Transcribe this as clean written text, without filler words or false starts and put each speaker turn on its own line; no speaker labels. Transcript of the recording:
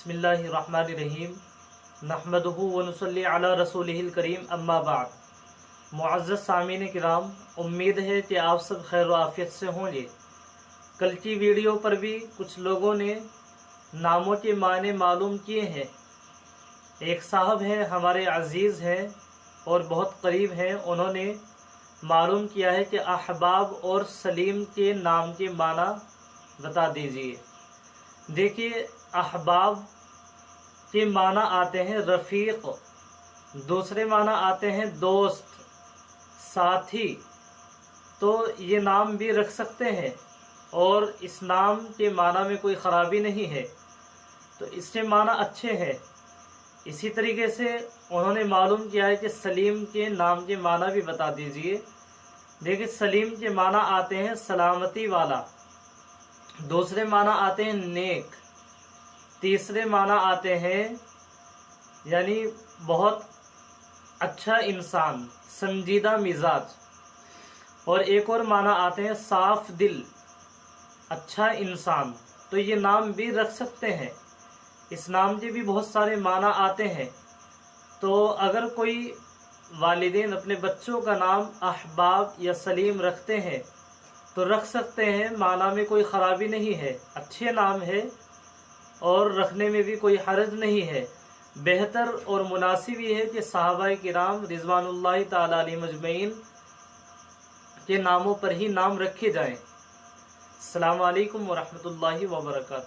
बिस्मिल्लाहिर्रहमानिर्रहीम नहमदुहु व नुसल्ली अला रसूलिहिल करीम अम्मा बाद। मुअज़्ज़ज़ सामीन किराम, उम्मीद है कि आप सब खैर व आफियत से होंगे। कल की वीडियो पर भी कुछ लोगों ने नामों के माने मालूम किए हैं। एक साहब हैं, हमारे अजीज़ हैं और बहुत करीब हैं, उन्होंने मालूम किया है कि अहबाब और सलीम के नाम के माना बता दीजिए। देखिए, अहबाब के माना आते हैं रफ़ीक, दूसरे माना आते हैं दोस्त, साथी। तो ये नाम भी रख सकते हैं और इस नाम के माना में कोई ख़राबी नहीं है, तो इसके माना अच्छे हैं। इसी तरीके से उन्होंने मालूम किया है कि सलीम के नाम के माना भी बता दीजिए। देखिए, सलीम के माना आते हैं सलामती वाला, दूसरे माना आते हैं नेक, तीसरे माना आते हैं यानी बहुत अच्छा इंसान, संजीदा मिजाज, और एक और माना आते हैं साफ दिल, अच्छा इंसान। तो ये नाम भी रख सकते हैं। इस नाम के भी बहुत सारे माना आते हैं। तो अगर कोई वालिदैन अपने बच्चों का नाम अहबाब या सलीम रखते हैं तो रख सकते हैं, माना में कोई ख़राबी नहीं है, अच्छे नाम है और रखने में भी कोई हर्ज नहीं है। बेहतर और मुनासिब ये है कि सहाबाए किराम रिज़वानुल्लाहि ताला अलैहिम अजमईन के नामों पर ही नाम रखे जाएं। अस्सलामु अलैकुम व रहमतुल्लाहि व बरकातहू।